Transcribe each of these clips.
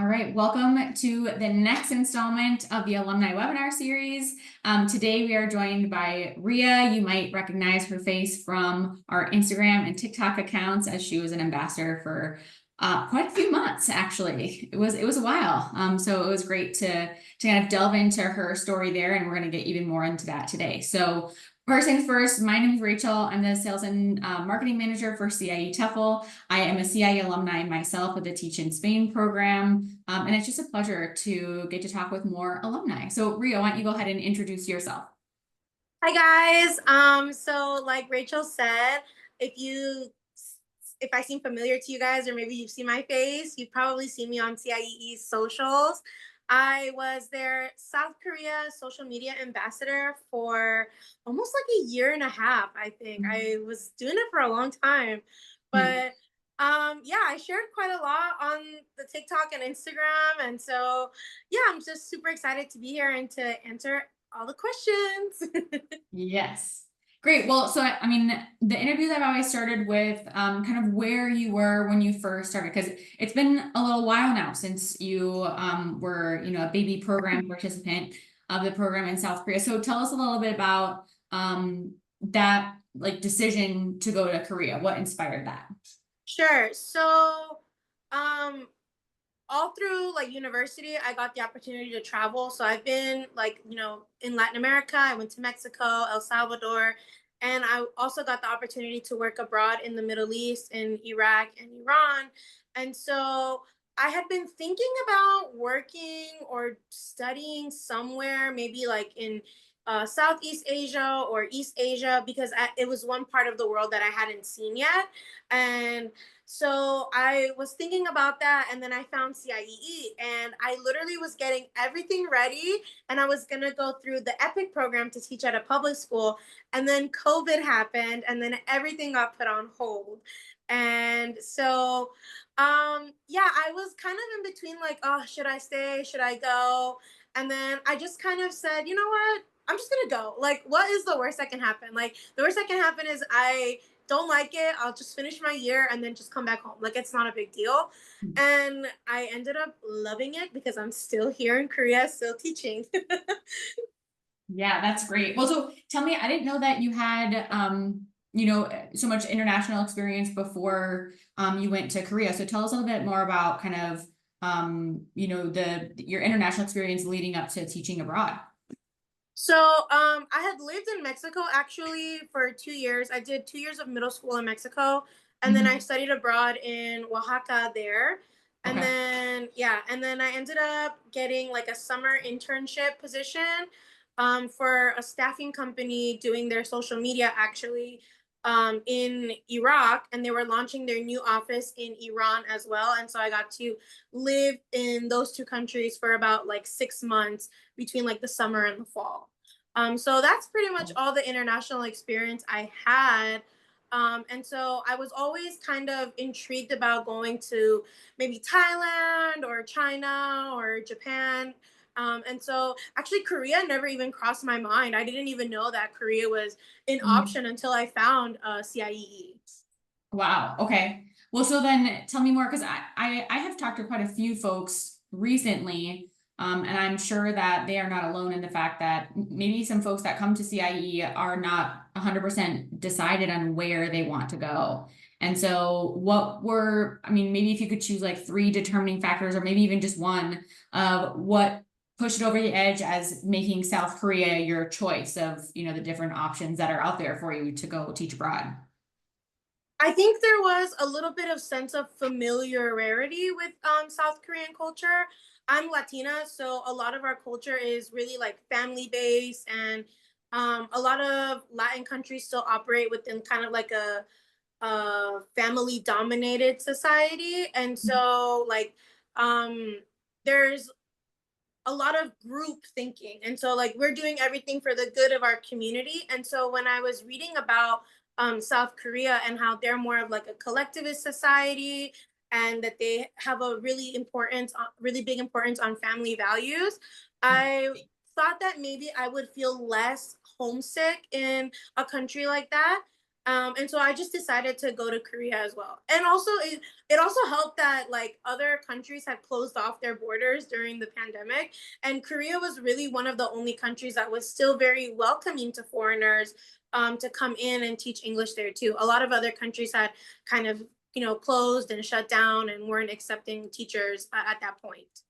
All right, welcome to the next installment of the Alumni webinar series. Today we are joined by Ria. You might recognize her face from our Instagram and TikTok accounts as she was an ambassador for quite a few months, actually. It was a while. So it was great to kind of delve into her story there, and we're going to get even more into that today. So first things first, my name is Rachel. I'm the sales and marketing manager for CIE TEFL. I am a CIE alumni myself with the Teach in Spain program. And it's just a pleasure to get to talk with more alumni. So Ria, why don't you go ahead and introduce yourself? Hi guys. So like Rachel said, if I seem familiar to you guys, or maybe you've seen my face, you've probably seen me on CIE's socials. I was their South Korea social media ambassador for almost like a year and a half, I think. I was doing it for a long time. But yeah, I shared quite a lot on the TikTok and Instagram. And so yeah, I'm just super excited to be here and to answer all the questions. Yes. Great. Well, so I mean, the interviews I've always started with kind of where you were when you first started, because it's been a little while now since you were, a baby program participant of the program in South Korea. So tell us a little bit about that like decision to go to Korea. What inspired that? Sure. So, all through like university, I got the opportunity to travel. So I've been in Latin America. I went to Mexico, El Salvador, and I also got the opportunity to work abroad in the Middle East, in Iraq and Iran. And so I had been thinking about working or studying somewhere, maybe like in Southeast Asia or East Asia, because it was one part of the world that I hadn't seen yet. And so I was thinking about that, and then I found CIEE, and I literally was getting everything ready, and I was gonna go through the EPIC program to teach at a public school, and then COVID happened, and then everything got put on hold. And so yeah, I was kind of in between, like, oh, should I stay, should I go? And then I just kind of said, you know what, I'm just gonna go. Like, what is the worst that can happen? Like, the worst that can happen is I don't like it. I'll just finish my year and then just come back home. Like, it's not a big deal. And I ended up loving it because I'm still here in Korea, still teaching. Yeah, that's great. Well, so tell me, I didn't know that you had, so much international experience before you went to Korea. So tell us a little bit more about kind of, your international experience leading up to teaching abroad. So I had lived in Mexico actually for 2 years. I did 2 years of middle school in Mexico, and then I Mhm. studied abroad in Oaxaca there. And Okay. then, yeah, and then I ended up getting like a summer internship position for a staffing company doing their social media actually in Iraq, and they were launching their new office in Iran as well. And so I got to live in those two countries for about like 6 months between like the summer and the fall. So that's pretty much all the international experience I had. And so I was always kind of intrigued about going to maybe Thailand or China or Japan. And so actually Korea never even crossed my mind. I didn't even know that Korea was an Mhm. option until I found CIEE. Wow. Okay. Well, so then tell me more, because I have talked to quite a few folks recently, and I'm sure that they are not alone in the fact that maybe some folks that come to CIE are not 100% decided on where they want to go. And so I mean, maybe if you could choose like three determining factors, or maybe even just one, of what pushed it over the edge as making South Korea your choice of, the different options that are out there for you to go teach abroad. I think there was a little bit of sense of familiarity with South Korean culture. I'm Latina, so a lot of our culture is really like family based, and a lot of Latin countries still operate within kind of like a family dominated society. And so, like, um, there's a lot of group thinking. And so, like, we're doing everything for the good of our community. And so, when I was reading about South Korea and how they're more of like a collectivist society, and that they have a really big importance on family values, I thought that maybe I would feel less homesick in a country like that. And so I just decided to go to Korea as well. And also it also helped that like other countries had closed off their borders during the pandemic. And Korea was really one of the only countries that was still very welcoming to foreigners to come in and teach English there too. A lot of other countries had kind of, closed and shut down and weren't accepting teachers at that point.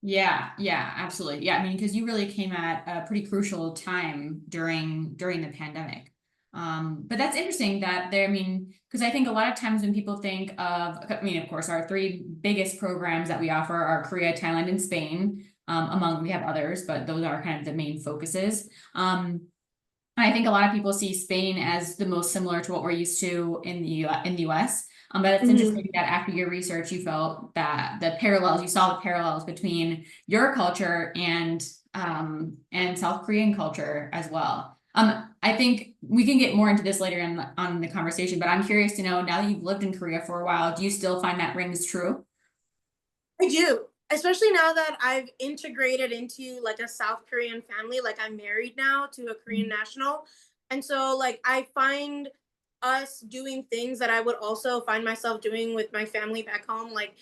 Yeah, yeah, absolutely. Yeah, I mean, because you really came at a pretty crucial time during the pandemic. But that's interesting that there, I mean, because I think a lot of times when people think of, I mean, of course, our three biggest programs that we offer are Korea, Thailand, and Spain. We have others, but those are kind of the main focuses. I think a lot of people see Spain as the most similar to what we're used to in in the US. But it's Mhm. interesting that after your research, you felt that you saw the parallels between your culture and South Korean culture as well. I think we can get more into this later on the conversation, but I'm curious to know, now that you've lived in Korea for a while, do you still find that rings true? I do, especially now that I've integrated into like a South Korean family. Like I'm married now to a Korean national. And so like I find us doing things that I would also find myself doing with my family back home. Like,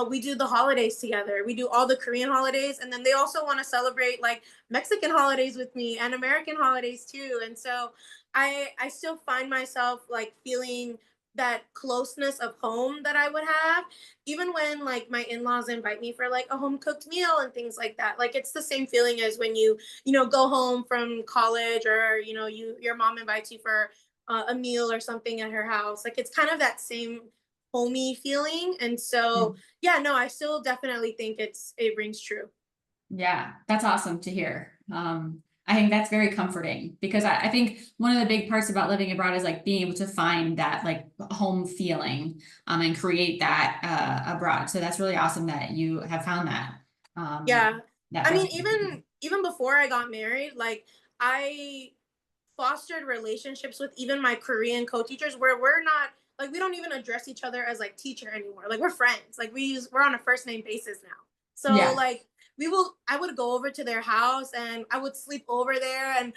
we do the holidays together. We do all the Korean holidays and then they also want to celebrate like Mexican holidays with me and American holidays too. And so I still find myself like feeling that closeness of home that I would have even when like my in-laws invite me for like a home cooked meal and things like that. Like it's the same feeling as when you go home from college or your mom invites you for a meal or something at her house. Like it's kind of that same homey feeling. And so yeah, no, I still definitely think it rings true. Yeah, that's awesome to hear. I think that's very comforting because I think one of the big parts about living abroad is like being able to find that like home feeling, and create that abroad. So that's really awesome that you have found that. Um, Yeah. that I mean, that's even before I got married, like I fostered relationships with even my Korean co-teachers where we're not like we don't even address each other as like teacher anymore. Like we're friends. Like we're on a first name basis now. So yeah. like I would go over to their house and I would sleep over there and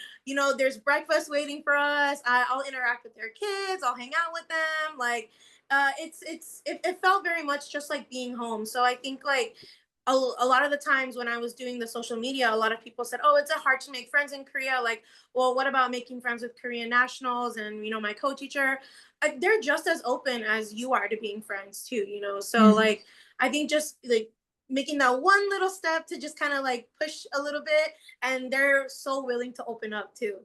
there's breakfast waiting for us. I'll interact with their kids, I'll hang out with them. Like it felt very much just like being home. So I think like a lot of the times when I was doing the social media, a lot of people said, "Oh, it's hard to make friends in Korea." Like, well, what about making friends with Korean nationals and my co-teacher? They're just as open as you are to being friends too. So Mhm. like, I think just like making that one little step to just kind of like push a little bit, and they're so willing to open up too.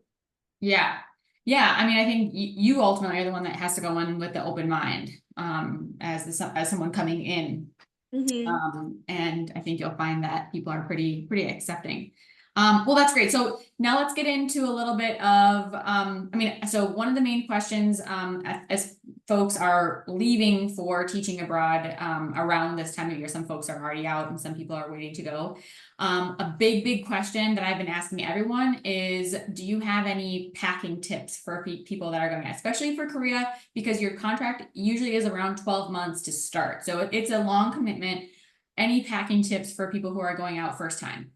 Yeah. Yeah. I mean, I think you ultimately are the one that has to go in with the open mind, as someone coming in. Hmm. And I think you'll find that people are pretty accepting. Well, that's great. So now let's get into a little bit of, I mean, so one of the main questions, as folks are leaving for teaching abroad, around this time of year, some folks are already out and some people are waiting to go. A big question that I've been asking everyone is, do you have any packing tips for people that are going, especially for Korea, because your contract usually is around 12 months to start. So it's a long commitment. Any packing tips for people who are going out first time?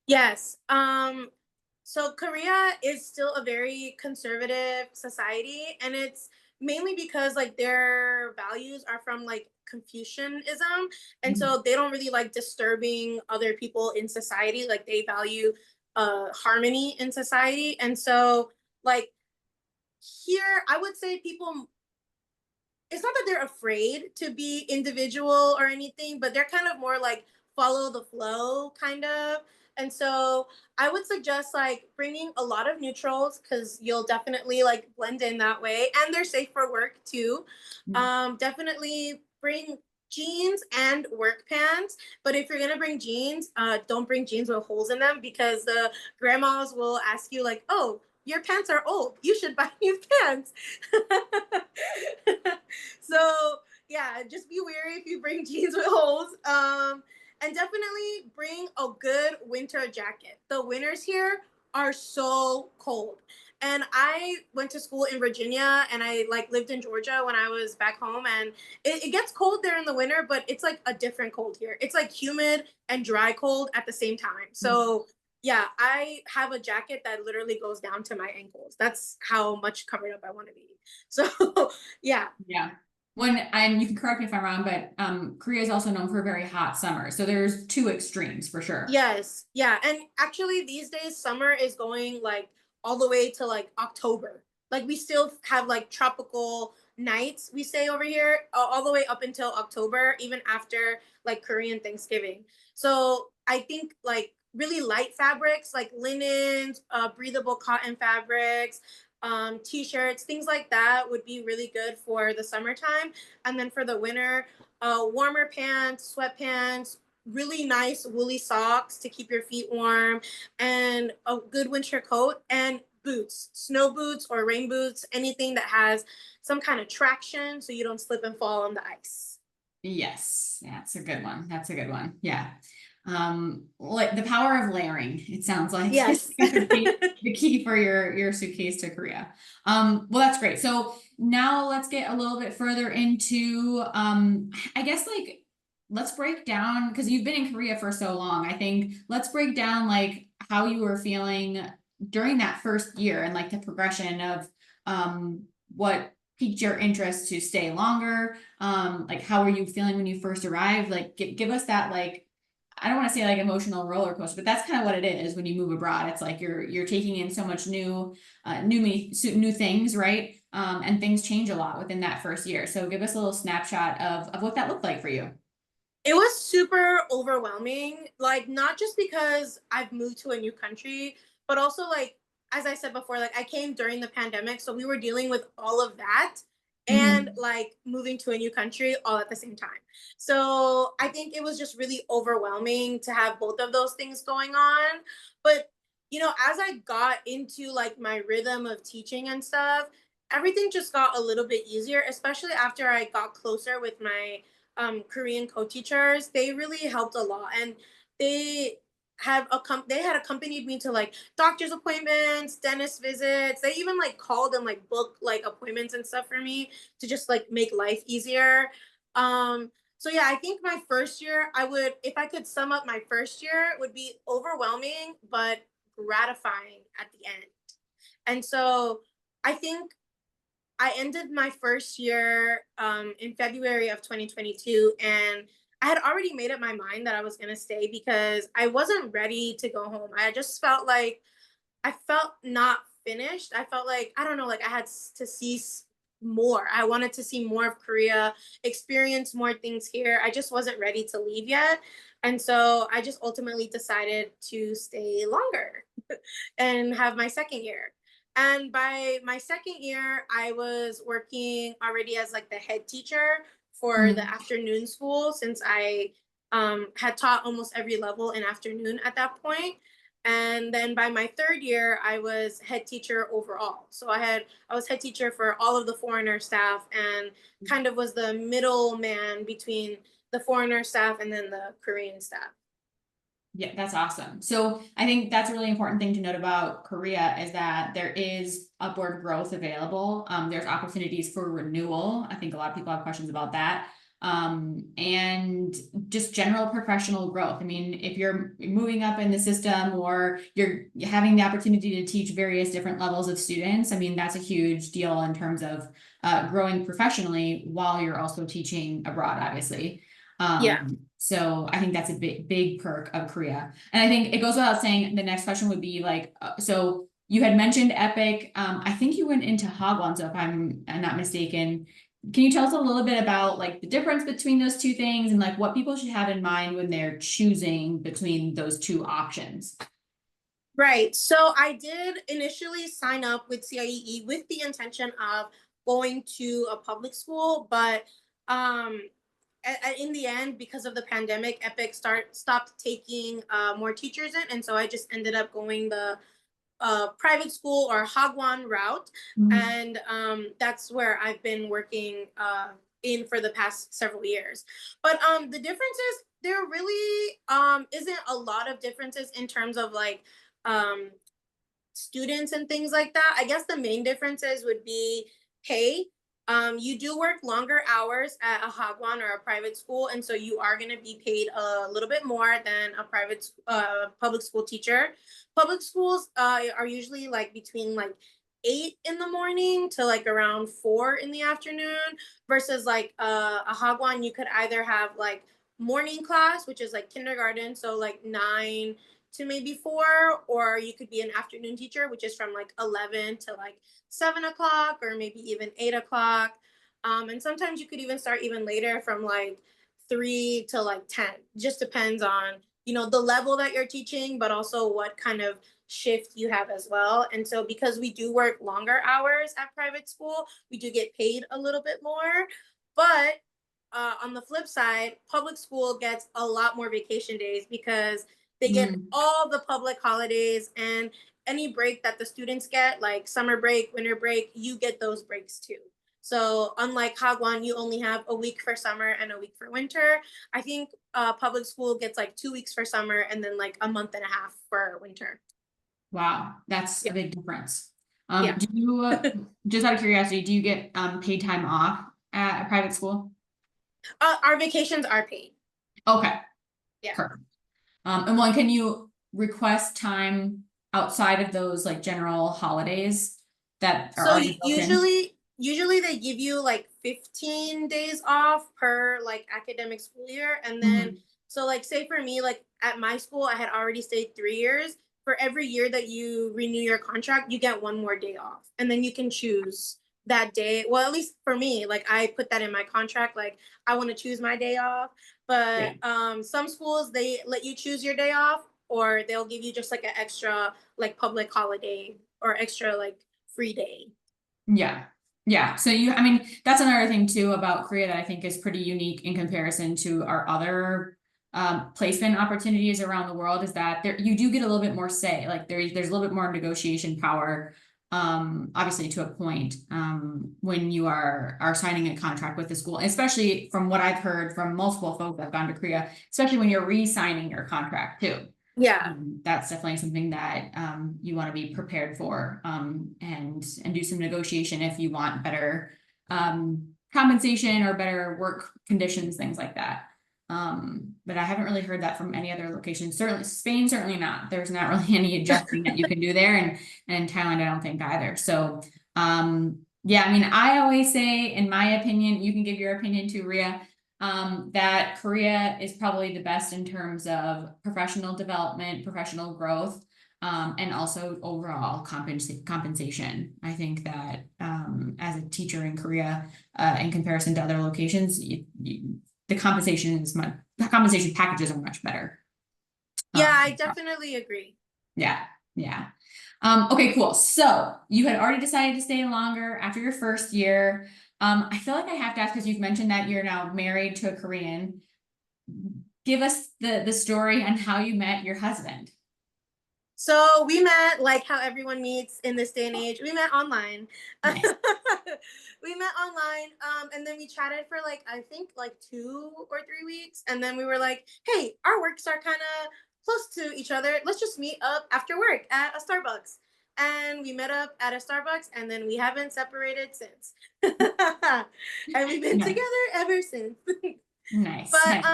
Yes. So Korea is still a very conservative society, and it's mainly because like their values are from like Confucianism, and Mhm. so they don't really like disturbing other people in society. Like they value harmony in society, and so like here, I would say people it's not that they're afraid to be individual or anything, but they're kind of more like follow the flow kind of. And so I would suggest like bringing a lot of neutrals because you'll definitely like blend in that way, and they're safe for work too. Definitely bring jeans and work pants, but if you're gonna bring jeans, don't bring jeans with holes in them because the grandmas will ask you like, "Oh, your pants are old. You should buy new pants." So yeah, just be wary if you bring jeans with holes. And definitely bring a good winter jacket. The winters here are so cold. And I went to school in Virginia and I like lived in Georgia when I was back home and it gets cold there in the winter, but it's like a different cold here. It's like humid and dry cold at the same time. So Yeah, I have a jacket that literally goes down to my ankles. That's how much covered up I want to be. So yeah. Yeah. And you can correct me if I'm wrong, but Korea is also known for a very hot summer. So there's two extremes for sure. Yes, yeah, and actually these days summer is going like all the way to like October. Like we still have like tropical nights we say over here all the way up until October, even after like Korean Thanksgiving. So I think like really light fabrics like linens, breathable cotton fabrics, t-shirts, things like that would be really good for the summertime. And then for the winter, warmer pants, sweatpants, really nice woolly socks to keep your feet warm, and a good winter coat and boots, snow boots or rain boots, anything that has some kind of traction so you don't slip and fall on the ice. Yes, that's a good one. That's a good one. Yeah. Like the power of layering, it sounds like is Yes. the key for your suitcase to Korea. Well, that's great. So now let's get a little bit further into I guess like let's break down because you've been in Korea for so long. I think let's break down like how you were feeling during that first year and like the progression of what piqued your interest to stay longer. Like how were you feeling when you first arrived? Like give us that like I don't want to say like emotional roller coaster, but that's kind of what it is when you move abroad. It's like you're taking in so much new things, right? And things change a lot within that first year. So give us a little snapshot of what that looked like for you. It was super overwhelming, like not just because I've moved to a new country, but also like as I said before, like I came during the pandemic, so we were dealing with all of that and Mhm. like moving to a new country all at the same time. So I think it was just really overwhelming to have both of those things going on. But as I got into like my rhythm of teaching and stuff, everything just got a little bit easier, especially after I got closer with my Korean co-teachers. They really helped a lot, and they they had accompanied me to like doctor's appointments, dentist visits. They even like called and like booked like appointments and stuff for me to just like make life easier. So yeah, I think my first year, if I could sum up my first year, it would be overwhelming but gratifying at the end. And so I think I ended my first year in February of 2022, and I had already made up my mind that I was going to stay because I wasn't ready to go home. I just felt like I felt not finished. I felt like, I don't know, like I had to see more. I wanted to see more of Korea, experience more things here. I just wasn't ready to leave yet. And so I just ultimately decided to stay longer and have my second year. And by my second year, I was working already as like the head teacher for the Mhm. afternoon school since I had taught almost every level in afternoon at that point. And then by my third year, I was head teacher overall. So I was head teacher for all of the foreigner staff and kind of was the middleman between the foreigner staff and then the Korean staff. Yeah, that's awesome. So I think that's a really important thing to note about Korea is that there is upward growth available. There's opportunities for renewal. I think a lot of people have questions about that. And just general professional growth. I mean, if you're moving up in the system or you're having the opportunity to teach various different levels of students, I mean, that's a huge deal in terms of growing professionally while you're also teaching abroad, obviously. Yeah. So I think that's a big perk of Korea. And I think it goes without saying the next question would be like, so you had mentioned Epic. I think you went into Hagwon, so if I'm not mistaken. Can you tell us a little bit about like the difference between those two things and like what people should have in mind when they're choosing between those two options? Right. So I did initially sign up with CIEE with the intention of going to a public school, but um, in the end, because of the pandemic, Epic stopped taking more teachers in, and so I just ended up going the private school or Hagwon route, Mhm. and that's where I've been working in for the past several years. But the differences, there really isn't a lot of differences in terms of like um, students and things like that. I guess the main differences would be pay. You do work longer hours at a Hagwon or a private school, and so you are going to be paid a little bit more than a public school teacher. Public schools are usually like between like 8 in the morning to like around 4 in the afternoon, versus like a Hagwon, you could either have like morning class, which is like kindergarten, so like 9 to maybe 4, or you could be an afternoon teacher, which is from like 11 to like 7 o'clock, or maybe even 8 o'clock. And sometimes you could even start even later from like 3 to like 10. Just depends on, the level that you're teaching, but also what kind of shift you have as well. And so because we do work longer hours at private school, we do get paid a little bit more. But on the flip side, public school gets a lot more vacation days because they get Mm. all the public holidays, and any break that the students get, like summer break, winter break, you get those breaks too. So unlike Hagwon, you only have a week for summer and a week for winter. I think public school gets like 2 weeks for summer and then like a month and a half for winter. Wow, that's Yeah. a big difference. Yeah. Do you, just out of curiosity, do you get paid time off at a private school? Our vacations are paid. Okay, Yeah. perfect. And one, can you request time outside of those like general holidays that are So already built in? usually they give you like 15 days off per like academic school year. And then Mhm. so like say for me, like at my school, I had already stayed 3 years. For every year that you renew your contract, you get one more day off. And then you can choose that day. Well, at least for me, like I put that in my contract, like I want to choose my day off. Yeah. But some schools they let you choose your day off, or they'll give you just like an extra like public holiday or extra like free day. Yeah. Yeah. So you, I mean, that's another thing too about Korea that I think is pretty unique in comparison to our other placement opportunities around the world is that there you do get a little bit more say. Like there's a little bit more negotiation power, obviously to a point, when you are signing a contract with the school, especially from what I've heard from multiple folks that have gone to Korea, especially when you're re-signing your contract too. Yeah. That's definitely something that you want to be prepared for, and do some negotiation if you want better compensation or better work conditions, things like that. But I haven't really heard that from any other locations. Certainly Spain, certainly not. There's not really any adjusting that you can do there, and Thailand, I don't think either. So yeah, I mean, I always say, in my opinion, you can give your opinion to Ria, that Korea is probably the best in terms of professional development, professional growth, and also overall compensation. I think that as a teacher in Korea, in comparison to other locations, the compensation packages are much better. Yeah, Um, I definitely agree. yeah, yeah. Okay, cool. So you had already decided to stay longer after your first year. I feel like I have to ask because you've mentioned that you're now married to a Korean. Give us the story on how you met your husband. So we met like how everyone meets in this day and age. We met online. Nice. We met online, and then we chatted for like I think like 2 or 3 weeks, and then we were like, "Hey, our works are kind of close to each other. Let's just meet up after work at a Starbucks." And we met up at a Starbucks, and then we haven't separated since. And we've been Nice, together ever since. nice, But nice.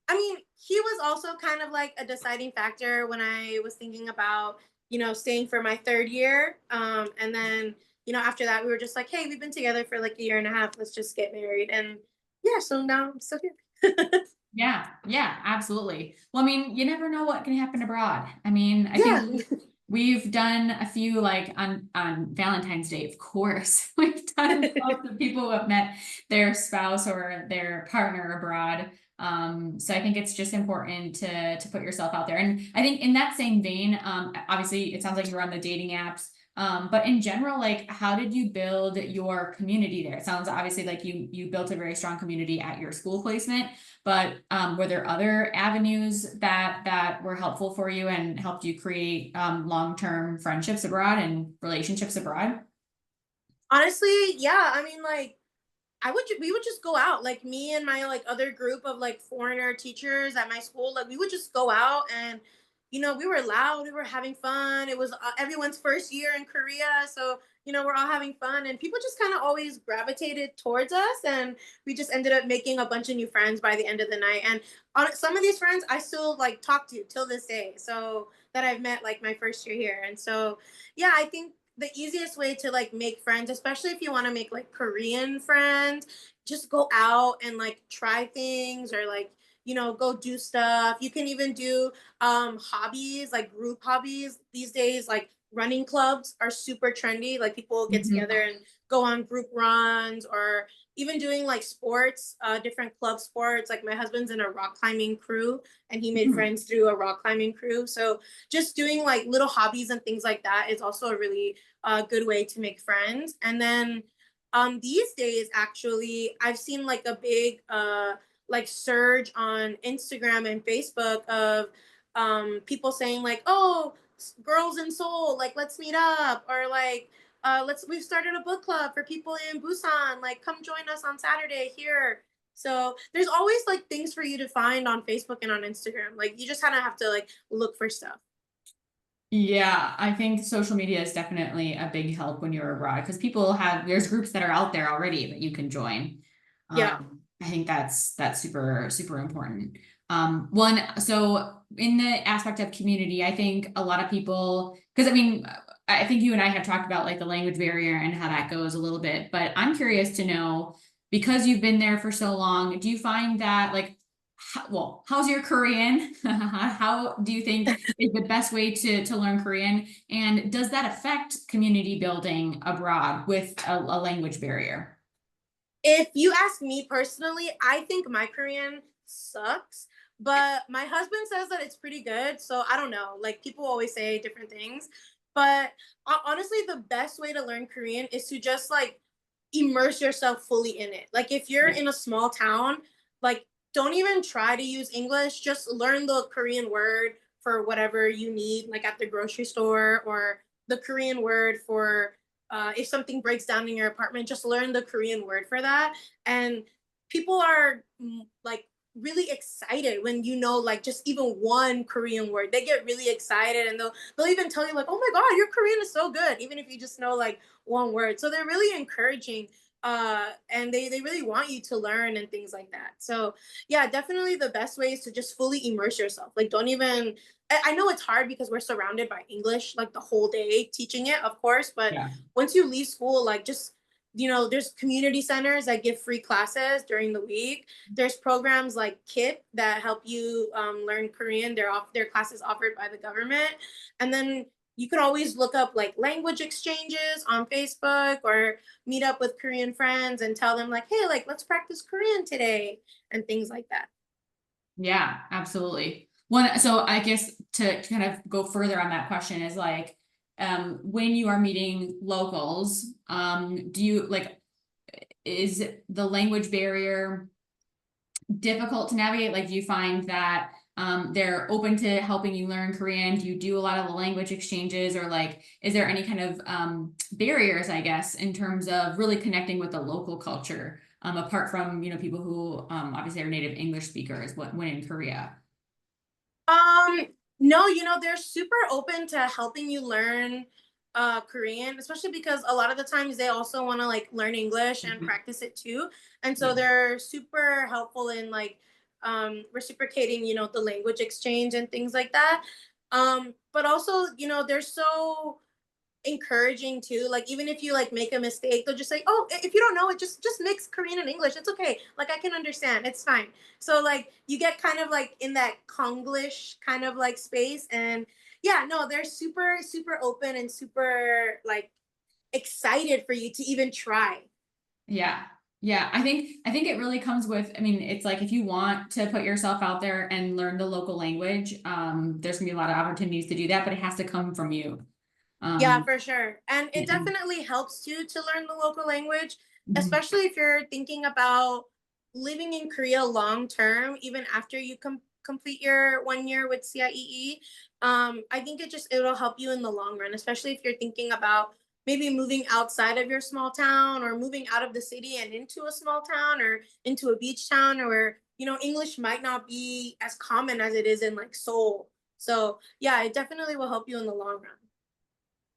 I mean, he was also kind of like a deciding factor when I was thinking about, staying for my third year. And then, after that we were just like, hey, we've been together for like a year and a half. Let's just get married. And yeah, so now I'm still here. Yeah, yeah, absolutely. Well, I mean, you never know what can happen abroad. I mean, I think Yeah. we've done a few like on Valentine's Day, of course. We've done lots of people who have met their spouse or their partner abroad. So I think it's just important to put yourself out there. And I think in that same vein, obviously it sounds like you're on the dating apps. But in general, like how did you build your community there? It sounds obviously like you built a very strong community at your school placement. But were there other avenues that were helpful for you and helped you create long-term friendships abroad and relationships abroad? Honestly, yeah. I mean, like, we would just go out, like me and my like other group of like foreigner teachers at my school, like we would just go out and we were loud, we were having fun. It was everyone's first year in Korea, so we're all having fun, and people just kind of always gravitated towards us, and we just ended up making a bunch of new friends by the end of the night. And on some of these friends I still like talk to till this day, so that I've met like my first year here. And so yeah, I think the easiest way to like make friends, especially if you want to make like Korean friends, just go out and like try things, or like go do stuff. You can even do hobbies, like group hobbies these days. Like running clubs are super trendy. Like people get together Mhm. and go on group runs, or even doing like sports, different club sports. Like my husband's in a rock climbing crew, and he made Mhm. friends through a rock climbing crew. So just doing like little hobbies and things like that is also a really good way to make friends. And then these days, actually, I've seen like a big like surge on Instagram and Facebook of people saying like, "Oh, girls in Seoul, like let's meet up," or like, we've started a book club for people in Busan, like come join us on Saturday here." So there's always like things for you to find on Facebook and on Instagram. Like you just kind of have to like look for stuff. Yeah, I think social media is definitely a big help when you're abroad because people have there's groups that are out there already that you can join. Yeah. I think that's super super important. One, so in the aspect of community, I think a lot of people, because I mean, I think you and I have talked about like the language barrier and how that goes a little bit, but I'm curious to know, because you've been there for so long, do you find that like well, how's your Korean? How do you think is the best way to learn Korean? And does that affect community building abroad with a language barrier? If you ask me personally, I think my Korean sucks, but my husband says that it's pretty good. So I don't know. Like people always say different things, but honestly, the best way to learn Korean is to just like immerse yourself fully in it. Like if you're Yeah. in a small town, like don't even try to use English. Just learn the Korean word for whatever you need, like at the grocery store, or the Korean word for if something breaks down in your apartment, just learn the Korean word for that. And people are like really excited when like just even one Korean word. They get really excited, and they'll even tell you like, "Oh my god, your Korean is so good," even if you just know like one word. So they're really encouraging, and they really want you to learn and things like that. So yeah, definitely the best way is to just fully immerse yourself. Like don't even, I know it's hard because we're surrounded by English like the whole day teaching it, of course, but Yeah. once you leave school, like just there's community centers that give free classes during the week. There's programs like KIT that help you learn Korean. Their classes offered by the government. And then you can always look up like language exchanges on Facebook, or meet up with Korean friends and tell them like, "Hey, like let's practice Korean today," and things like that. Yeah, absolutely. One, so I guess to kind of go further on that question is like, when you are meeting locals, do you like, is the language barrier difficult to navigate? Like, do you find that they're open to helping you learn Korean? Do you do a lot of the language exchanges, or like, is there any kind of barriers, I guess, in terms of really connecting with the local culture, apart from people who obviously are native English speakers when in Korea? Um, no, they're super open to helping you learn Korean, especially because a lot of the times they also want to like learn English and Mhm. practice it too. And so Yeah. they're super helpful in like reciprocating, the language exchange and things like that. But also, they're so encouraging too. Like even if you like make a mistake, they'll just say, "Oh, if you don't know it, just mix Korean and English. It's okay. Like I can understand. It's fine." So like you get kind of like in that Konglish kind of like space. And yeah, no, they're super super open and super like excited for you to even try. Yeah. Yeah. I think it really comes with, I mean, it's like if you want to put yourself out there and learn the local language, there's gonna be a lot of opportunities to do that, but it has to come from you. Yeah, Um, for sure. And it and, definitely helps you to learn the local language, mhm. especially if you're thinking about living in Korea long term, even after you complete your 1 year with CIEE. I think it'll help you in the long run, especially if you're thinking about maybe moving outside of your small town, or moving out of the city and into a small town, or into a beach town, or English might not be as common as it is in like Seoul. So yeah, it definitely will help you in the long run.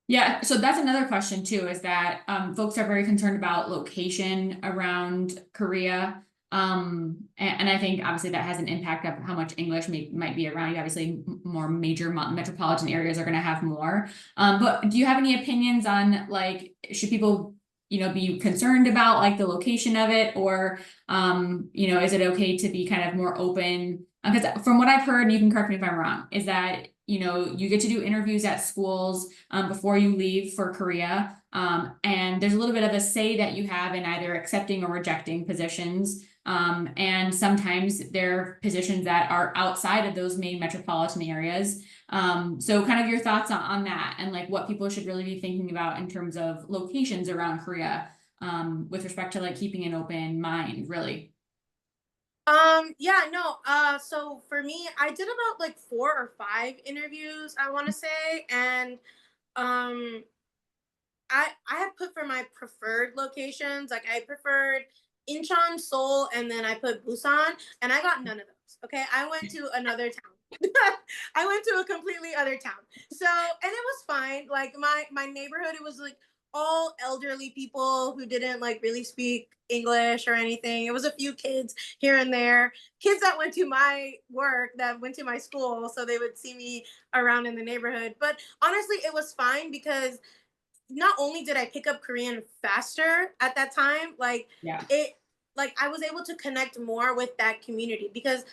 Yeah, so that's another question too, is that folks are very concerned about location around Korea. And I think obviously that has an impact of how much English might be around you. Obviously, more major metropolitan areas are going to have more. But do you have any opinions on like, should people, be concerned about like the location of it, or is it okay to be kind of more open? Because from what I've heard, and you can correct me if I'm wrong, is that you get to do interviews at schools before you leave for Korea. And there's a little bit of a say that you have in either accepting or rejecting positions. And sometimes there are positions that are outside of those main metropolitan areas. So kind of your thoughts on that, and like what people should really be thinking about in terms of locations around Korea, with respect to like keeping an open mind, really. Yeah, no, so for me, I did about like 4 or 5 interviews, I want to say, and um I had put for my preferred locations, like I preferred Incheon, Seoul, and then I put Busan, and I got none of those. Okay, I went to another town. I went to a completely other town. So, and it was fine. Like my neighborhood, it was like all elderly people who didn't like really speak English or anything. It was a few kids here and there, kids that went to my work, that went to my school, so they would see me around in the neighborhood. But honestly, it was fine because not only did I pick up Korean faster at that time, Yeah. it like I was able to connect more with that community because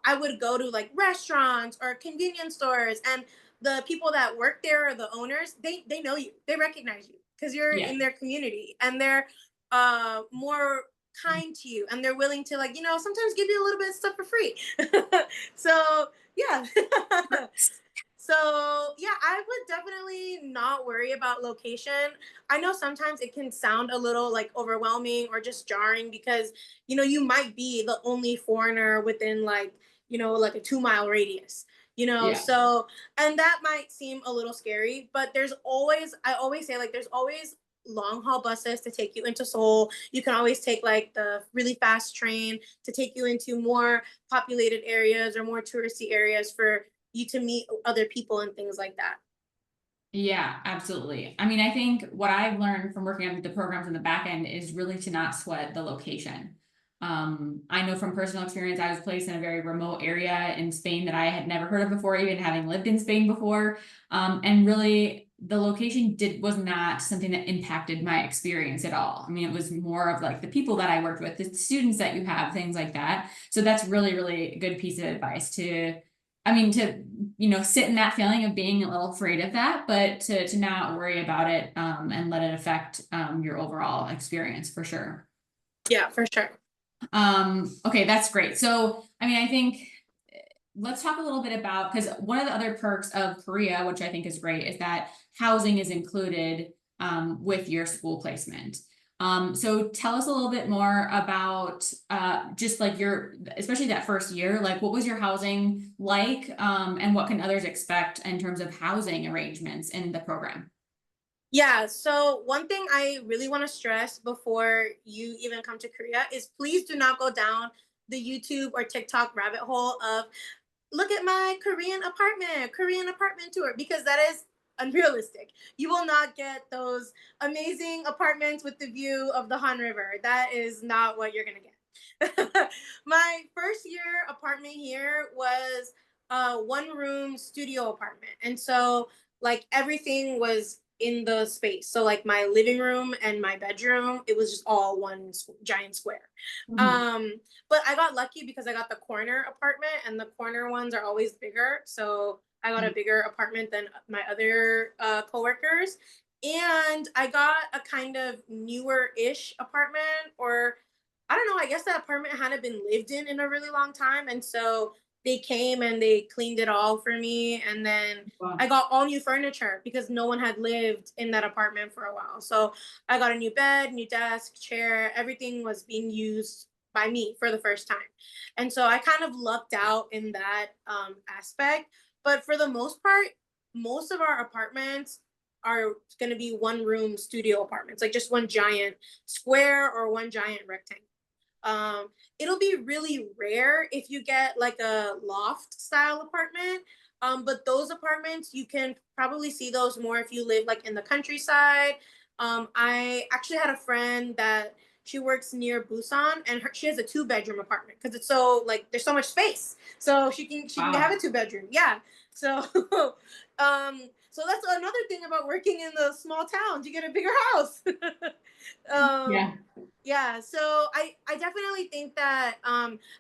I would go to like restaurants or convenience stores, and the people that work there or the owners, they know you. They recognize you because you're Yeah. in their community, and they're more kind to you, and they're willing to like, sometimes give you a little bit of stuff for free. So, yeah. So yeah, I would definitely not worry about location. I know sometimes it can sound a little like overwhelming or just jarring because you might be the only foreigner within like like a 2 mile radius. Yeah. So, and that might seem a little scary, but I always say like there's always long haul buses to take you into Seoul. You can always take like the really fast train to take you into more populated areas or more touristy areas for you to meet other people and things like that. Yeah, absolutely. I mean, I think what I've learned from working on the programs in the back end is really to not sweat the location. I know from personal experience, I was placed in a very remote area in Spain that I had never heard of before, even having lived in Spain before. And really, the location was not something that impacted my experience at all. I mean, it was more of like the people that I worked with, the students that you have, things like that. So that's really, really a good piece of advice to sit in that feeling of being a little afraid of that, but to not worry about it, and let it affect your overall experience for sure. Yeah, for sure. Okay, that's great. So, I mean, I think let's talk a little bit about, because one of the other perks of Korea, which I think is great, is that housing is included with your school placement. So tell us a little bit more about just like especially that first year, like what was your housing like, and what can others expect in terms of housing arrangements in the program? Yeah, so one thing I really want to stress before you even come to Korea is please do not go down the YouTube or TikTok rabbit hole of look at my Korean apartment tour, because that is unrealistic. You will not get those amazing apartments with the view of the Han River. That is not what you're going to get. My first year apartment here was a 1 room studio apartment. And so, like, everything was in the space. So, like, my living room and my bedroom, it was just all one giant square. Mhm. Um, but I got lucky because I got the corner apartment, and the corner ones are always bigger. So I got a bigger apartment than my other coworkers. And I got a kind of newer ish apartment, or I don't know, I guess that apartment hadn't been lived in a really long time. And so they came and they cleaned it all for me. And then I Wow. got all new furniture because no one had lived in that apartment for a while. So I got a new bed, new desk, chair, everything was being used by me for the first time. And so I kind of lucked out in that aspect. But for the most part, most of our apartments are going to be 1 room studio apartments, like just one giant square or one giant rectangle. It'll be really rare if you get like a loft style apartment. But those apartments, you can probably see those more if you live like in the countryside. I actually had a friend that she works near Busan, and she has a 2 bedroom apartment because it's so like there's so much space, so she can have Wow. a 2 bedroom. Yeah. So, so that's another thing about working in the small towns. You get a bigger house. um, Yeah. yeah, so I definitely think that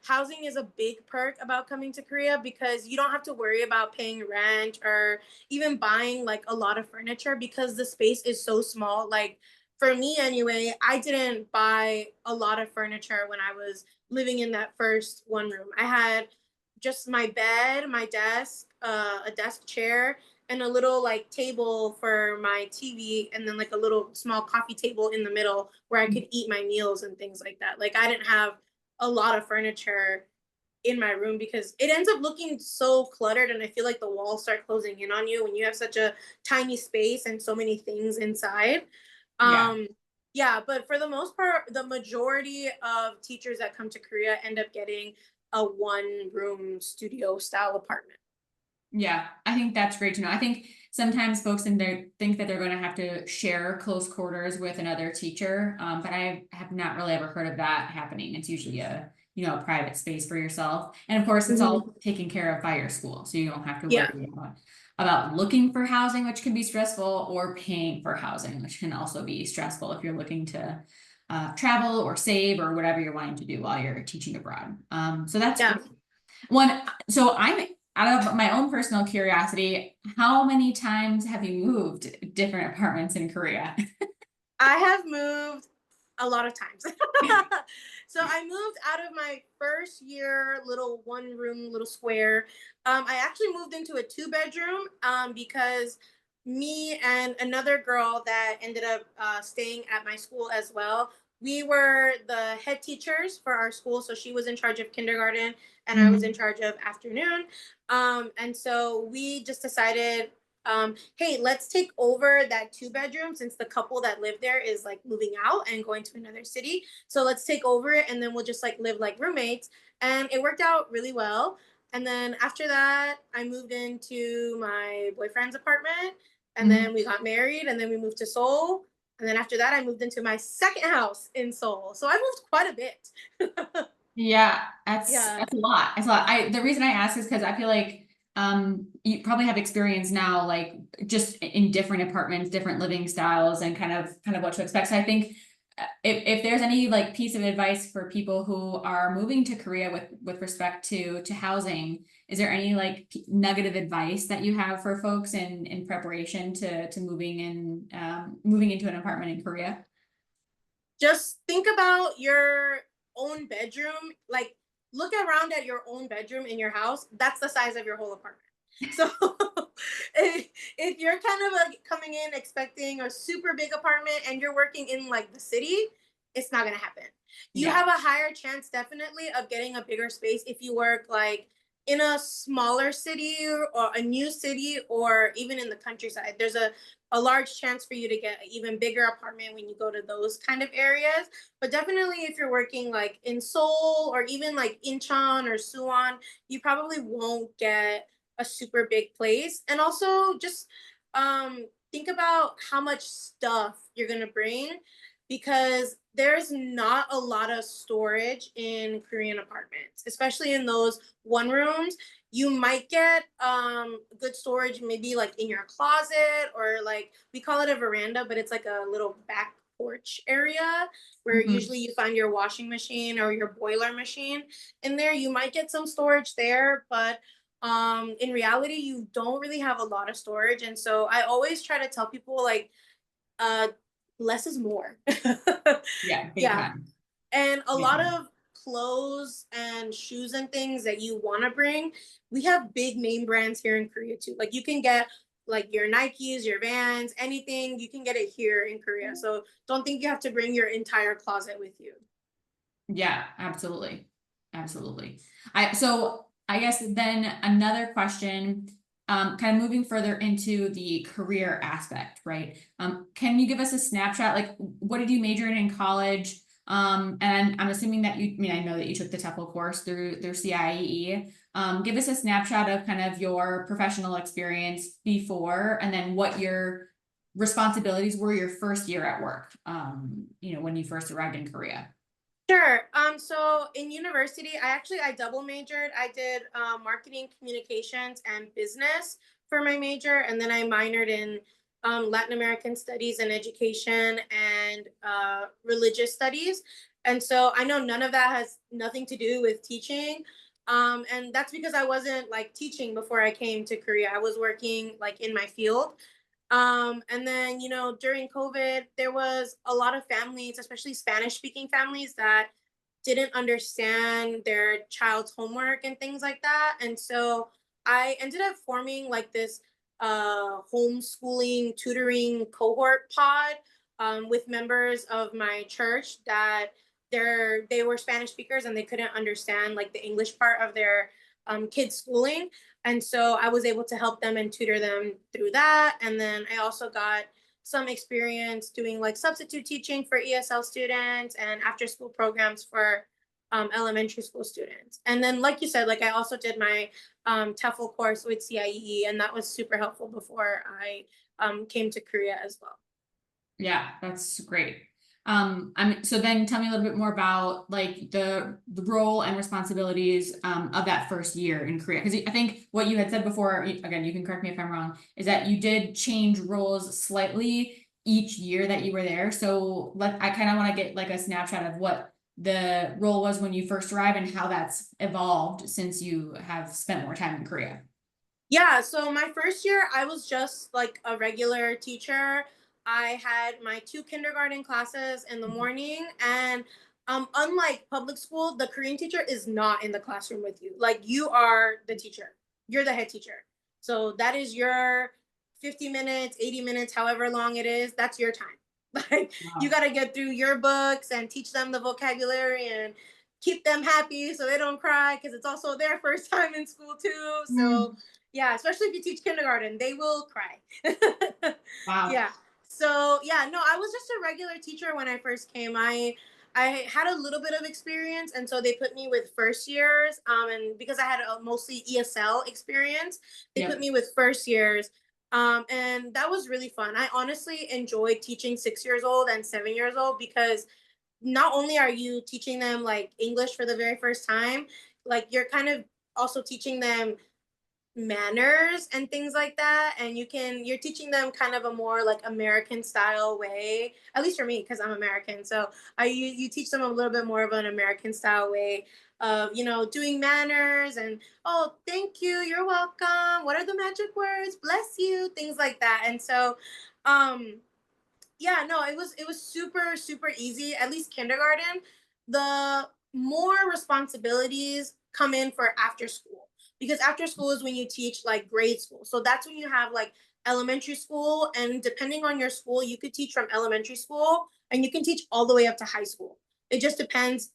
housing is a big perk about coming to Korea because you don't have to worry about paying rent or even buying like a lot of furniture because the space is so small. Like for me anyway, I didn't buy a lot of furniture when I was living in that first one room. I had just my bed, my desk, a desk chair, and a little like table for my TV, and then like a little small coffee table in the middle where I could eat my meals and things like that. Like I didn't have a lot of furniture in my room because it ends up looking so cluttered, and I feel like the walls start closing in on you when you have such a tiny space and so many things inside. Yeah. Um yeah, but for the most part, the majority of teachers that come to Korea end up getting a one room studio style apartment. Yeah, I think that's great to know. I think sometimes folks in there think that they're going to have to share close quarters with another teacher, but I have not really ever heard of that happening. It's usually a, a private space for yourself, and of course, it's Mhm. all taken care of by your school, so you don't have to Yeah. worry about looking for housing, which can be stressful, or paying for housing, which can also be stressful if you're looking to travel or save or whatever you're wanting to do while you're teaching abroad. So that's Yeah. great. So I'm out of my own personal curiosity, how many times have you moved different apartments in Korea? I have moved a lot of times. So I moved out of my first year little one room little square. I actually moved into a 2 bedroom because me and another girl that ended up staying at my school as well. We were the head teachers for our school, so she was in charge of kindergarten and I was in Mhm. charge of afternoon. And so we just decided, hey, let's take over that 2 bedroom since the couple that lived there is like moving out and going to another city. So let's take over it and then we'll just like live like roommates. And it worked out really well. And then after that, I moved into my boyfriend's apartment and Mhm. then we got married and then we moved to Seoul. And then after that, I moved into my second house in Seoul. So I moved quite a bit. Yeah, that's Yeah. that's a lot. That's a lot. The reason I ask is because I feel like you probably have experience now, like just in different apartments, different living styles, and kind of what to expect. So I think if there's any like piece of advice for people who are moving to Korea with respect to housing, is there any like nugget of advice that you have for folks in preparation to moving into an apartment in Korea? Just think about your own bedroom. Like, look around at your own bedroom in your house. That's the size of your whole apartment. So, if you're kind of like coming in expecting a super big apartment and you're working in like the city, it's not going to happen. You Yeah. have a higher chance, definitely, of getting a bigger space if you work like in a smaller city or a new city or even in the countryside. There's a large chance for you to get an even bigger apartment when you go to those kind of areas. But definitely, if you're working like in Seoul or even like Incheon or Suwon, you probably won't get a super big place. And also, just think about how much stuff you're gonna bring because there's not a lot of storage in Korean apartments, especially in those one rooms. You might get good storage maybe like in your closet or like we call it a veranda, but it's like a little back porch area where Mhm. usually you find your washing machine or your boiler machine in there. You might get some storage there, but in reality you don't really have a lot of storage. And so I always try to tell people like uh less is more. Yeah, big Yeah. time. And a Big lot time. of clothes and shoes and things that you want to bring, we have big name brands here in Korea too. Like you can get like your Nikes, your Vans, anything, you can get it here in Korea. So don't think you have to bring your entire closet with you. Yeah, absolutely. Absolutely. I guess then another question, kind of moving further into the career aspect, right? Can you give us a snapshot? Like, what did you major in college? And I'm assuming that you, I mean, I know that you took the TEFL course through CIEE. Give us a snapshot of kind of your professional experience before, and then what your responsibilities were your first year at work, when you first arrived in Korea. Sure. So in university, I double majored. I did marketing, communications, and business for my major, and then I minored in Latin American studies and education and religious studies. And so I know none of that has nothing to do with teaching. And that's because I wasn't like teaching before I came to Korea. I was working like in my field. And then, during COVID, there was a lot of families, especially Spanish speaking families, that didn't understand their child's homework and things like that. And so I ended up forming like this homeschooling tutoring cohort pod with members of my church that they were Spanish speakers and they couldn't understand like the English part of their kids' schooling. And so I was able to help them and tutor them through that. And then I also got some experience doing like substitute teaching for ESL students and after school programs for elementary school students. And then, like you said, like I also did my TEFL course with CIEE, and that was super helpful before I came to Korea as well. Yeah, that's great. So then tell me a little bit more about like the role and responsibilities of that first year in Korea. Because I think what you had said before, again, you can correct me if I'm wrong, is that you did change roles slightly each year that you were there. So I kind of want to get like a snapshot of what the role was when you first arrived and how that's evolved since you have spent more time in Korea. Yeah, so my first year, I was just like a regular teacher. I had my two kindergarten classes in the morning, and unlike public school, the Korean teacher is not in the classroom with you. Like you are the teacher, you're the head teacher. So that is your 50 minutes, 80 minutes, however long it is, that's your time. Like you Wow. got to get through your books and teach them the vocabulary and keep them happy so they don't cry because it's also their first time in school too. So Mm, yeah, especially if you teach kindergarten, they will cry. wow. Yeah. So yeah, no, I was just a regular teacher when I first came. I had a little bit of experience, and so they put me with first years. And because I had a mostly ESL experience, they put Yep. me with first years. And that was really fun. I honestly enjoyed teaching 6 years old and 7 years old because not only are you teaching them like English for the very first time, like you're kind of also teaching them manners and things like that, and you're teaching them kind of a more like American style way, at least for me because I'm American. So you teach them a little bit more of an American style way of doing manners and, oh, thank you, you're welcome, what are the magic words, bless you, things like that. And so um yeah, no, it was super super easy. At least kindergarten, the more responsibilities come in for after school, because after school is when you teach like grade school, so that's when you have like elementary school, and depending on your school you could teach from elementary school and you can teach all the way up to high school. It just depends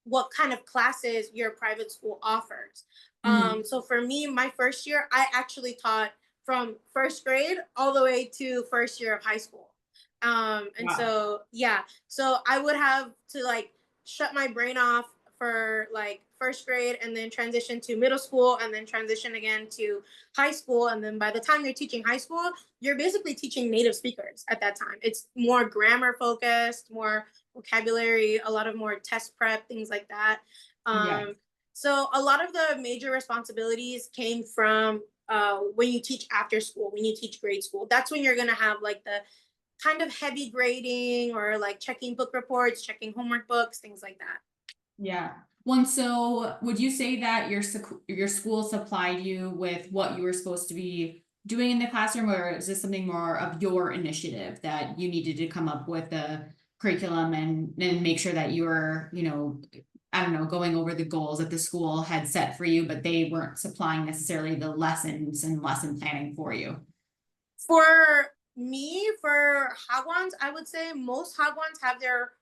what kind of classes your private school offers. Mhm. So for me, my first year I actually taught from first grade all the way to first year of high school. And Wow. so yeah, so I would have to like shut my brain off for like first grade and then transition to middle school and then transition again to high school. And then by the time you're teaching high school, you're basically teaching native speakers at that time. It's more grammar focused, more vocabulary, a lot of more test prep, things like that. Yeah. So a lot of the major responsibilities came from when you teach after school, when you teach grade school. That's when you're gonna have like the kind of heavy grading or like checking book reports, checking homework books, things like that. Yeah. Well, and so would you say that your school supplied you with what you were supposed to be doing in the classroom, or is this something more of your initiative that you needed to come up with a curriculum and make sure that you were, I don't know, going over the goals that the school had set for you, but they weren't supplying necessarily the lessons and lesson planning for you? For me, for Hagwons, I would say most Hagwons have their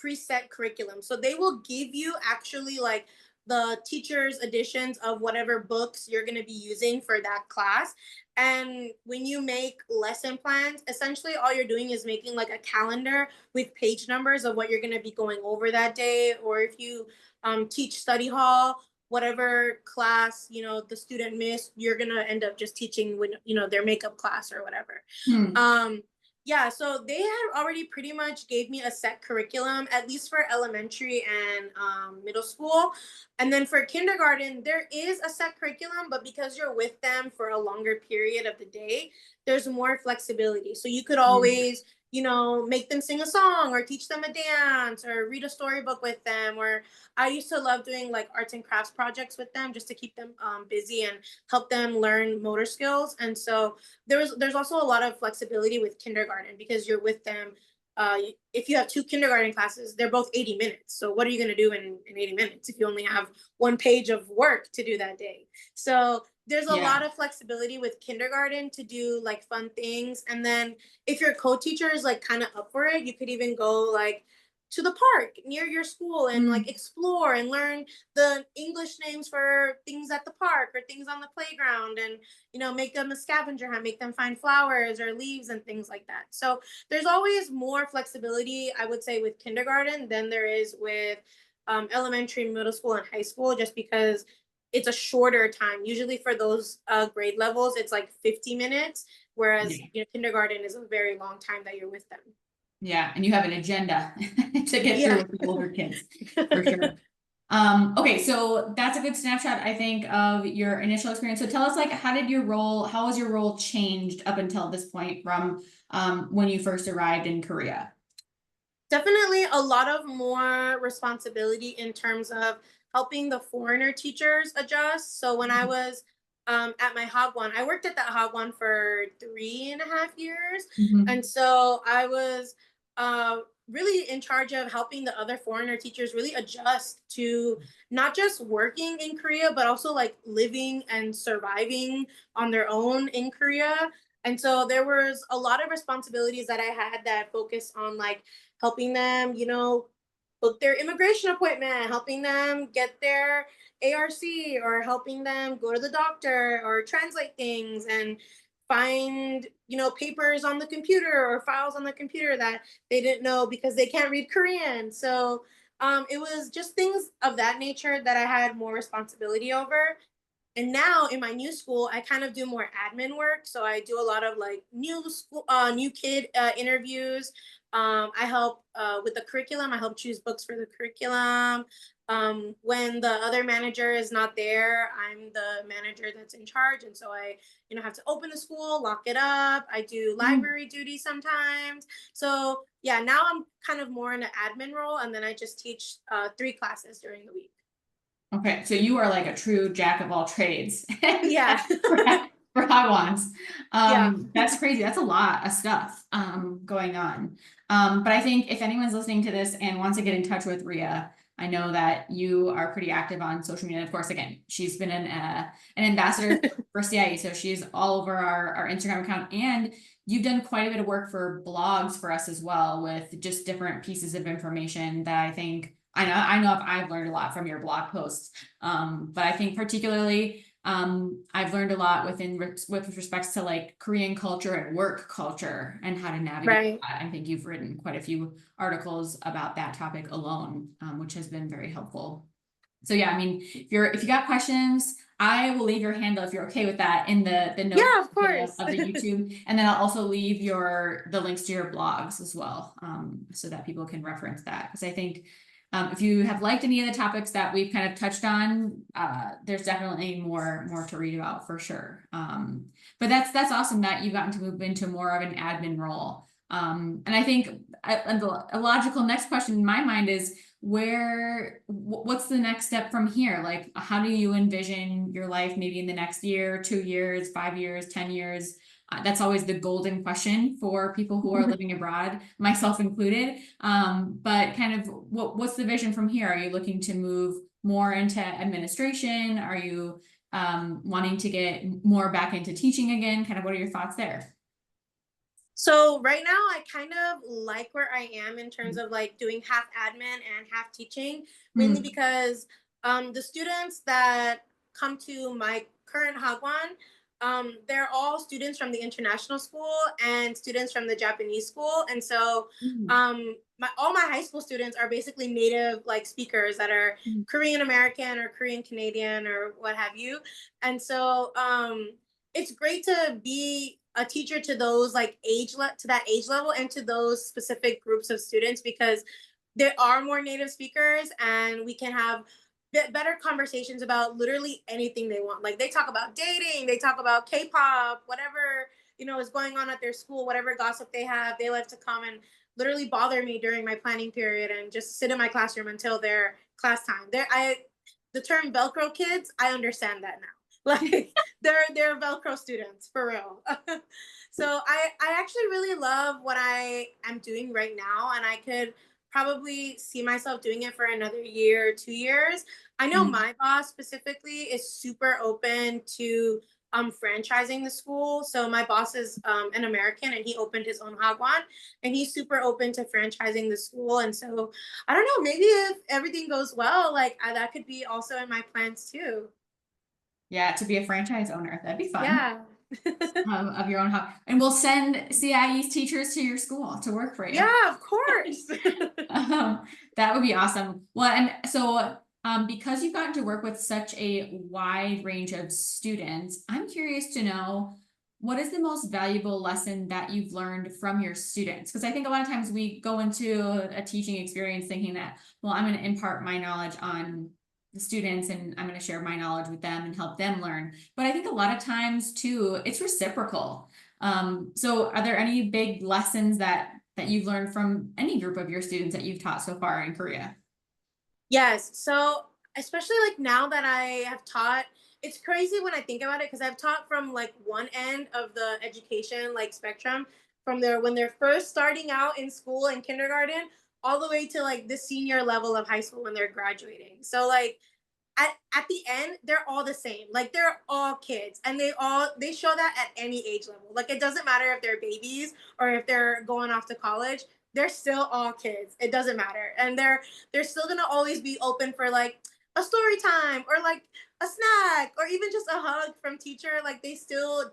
preset curriculum. So they will give you actually like the teacher's editions of whatever books you're going to be using for that class. And when you make lesson plans, essentially all you're doing is making like a calendar with page numbers of what you're going to be going over that day. Or if you teach study hall, whatever class the student missed, you're going to end up just teaching when their makeup class or whatever. Hmm. Yeah, so they had already pretty much gave me a set curriculum, at least for elementary and middle school. And then for kindergarten, there is a set curriculum, but because you're with them for a longer period of the day, there's more flexibility. So you could always, make them sing a song or teach them a dance or read a storybook with them. Or I used to love doing like arts and crafts projects with them just to keep them busy and help them learn motor skills. And so there's also a lot of flexibility with kindergarten because you're with them. If you have two kindergarten classes, they're both 80 minutes. So what are you going to do in 80 minutes if you only have one page of work to do that day? So there's a Yeah. lot of flexibility with kindergarten to do like fun things. And then if your co-teacher is like kind of up for it, you could even go like to the park near your school and like explore and learn the English names for things at the park or things on the playground, and make them a scavenger hunt, make them find flowers or leaves and things like that. So there's always more flexibility, I would say, with kindergarten than there is with elementary, middle school, and high school, just because it's a shorter time. Usually for those grade levels, it's like 50 minutes, whereas kindergarten is a very long time that you're with them. Yeah, and you have an agenda to get through Yeah. with the older kids, for sure. Okay, so that's a good snapshot, I think, of your initial experience. So tell us, like, how has your role changed up until this point from when you first arrived in Korea? Definitely a lot of more responsibility in terms of helping the foreigner teachers adjust. So when I was at my Hagwon, I worked at that Hagwon for 3.5 years. Mhm. And so I was uh, really in charge of helping the other foreigner teachers really adjust to not just working in Korea, but also like living and surviving on their own in Korea. And so there was a lot of responsibilities that I had that focused on like helping them, book their immigration appointment, helping them get their ARC, or helping them go to the doctor or translate things and find, papers on the computer or files on the computer that they didn't know because they can't read Korean. So it was just things of that nature that I had more responsibility over. And now in my new school, I kind of do more admin work. So I do a lot of like new kid interviews. I help with the curriculum. I help choose books for the curriculum. When the other manager is not there, I'm the manager that's in charge, and so I, have to open the school, lock it up. I do Mm. library duty sometimes. So yeah, now I'm kind of more in an admin role, and then I just teach 3 classes during the week. Okay, so you are like a true jack of all trades Yeah. for, for Hagwons. Yeah. That's crazy. That's a lot of stuff going on. But I think if anyone's listening to this and wants to get in touch with Ria, I know that you are pretty active on social media. Of course, again, she's been an ambassador for CIE, so she's all over our Instagram account, and you've done quite a bit of work for blogs for us as well, with just different pieces of information that I know I've learned a lot from your blog posts. But I think particularly I've learned a lot with respects to like Korean culture and work culture and how to navigate Right. that. I think you've written quite a few articles about that topic alone, which has been very helpful. So yeah, I mean, if you got questions, I will leave your handle if you're okay with that in the notes Yeah, of course. of the YouTube, and then I'll also leave the links to your blogs as well, so that people can reference that, because I think if you have liked any of the topics that we've kind of touched on, there's definitely more to read about for sure. But that's awesome that you've gotten to move into more of an admin role. And I think a logical next question in my mind is what's the next step from here? Like, how do you envision your life maybe in the next year, 2 years, 5 years, 10 years? That's always the golden question for people who are living abroad, myself included. But kind of what's the vision from here? Are you looking to move more into administration? Are you wanting to get more back into teaching again? Kind of what are your thoughts there? So right now I kind of like where I am in terms of like doing half admin and half teaching, mainly Mm. because The students that come to my current hagwon, they're all students from the international school and students from the Japanese school, and so Mm, all my high school students are basically native like speakers that are mm, Korean American or Korean Canadian or what have you, and so it's great to be a teacher to those like to that age level and to those specific groups of students because there are more native speakers and we can have better conversations about literally anything they want. Like they talk about dating, they talk about K-pop, whatever, is going on at their school, whatever gossip they have, they like to come and literally bother me during my planning period and just sit in my classroom until their class time. The term Velcro kids, I understand that now. Like they're Velcro students for real. So I actually really love what I am doing right now, and I could probably see myself doing it for another year, 2 years. I know mm. my boss specifically is super open to franchising the school. So my boss is an American and he opened his own hagwon and he's super open to franchising the school. And so I don't know, maybe if everything goes well, like that could be also in my plans too. Yeah, to be a franchise owner, that'd be fun. Yeah. Of your own house, and we'll send CIE's teachers to your school to work for you. Yeah, of course. Um, that would be awesome. Well, and so because you've gotten to work with such a wide range of students, I'm curious to know what is the most valuable lesson that you've learned from your students? Because I think a lot of times we go into a teaching experience thinking that, well, I'm going to impart my knowledge on the students and I'm going to share my knowledge with them and help them learn. But I think a lot of times too, it's reciprocal. So are there any big lessons that you've learned from any group of your students that you've taught so far in Korea? Yes. So, especially like now that I have taught, it's crazy when I think about it because I've taught from like one end of the education like spectrum from their when they're first starting out in school in kindergarten all the way to like the senior level of high school when they're graduating. So like at the end they're all the same, like they're all kids and they show that at any age level. Like it doesn't matter if they're babies or if they're going off to college, they're still all kids, it doesn't matter, and they're still gonna always be open for like a story time or like a snack or even just a hug from teacher. Like they still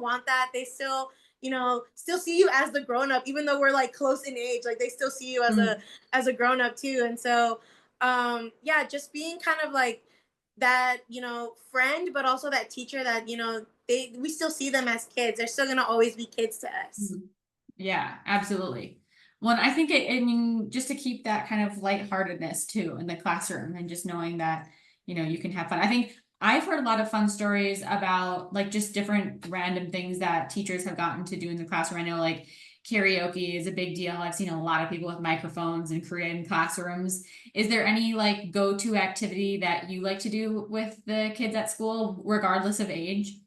want that, they still still see you as the grown up even though we're like close in age, like they still see you Mm, as a grown up too. And so yeah, just being kind of like that friend but also that teacher that we still see them as kids, they're still going to always be kids to us. mm. Yeah, absolutely. Well, I think I mean, just to keep that kind of lightheartedness too in the classroom and just knowing that, you can have fun. I think I've heard a lot of fun stories about like just different random things that teachers have gotten to do in the classroom. I know like karaoke is a big deal. I've seen a lot of people with microphones in Korean classrooms. Is there any like go-to activity that you like to do with the kids at school, regardless of age?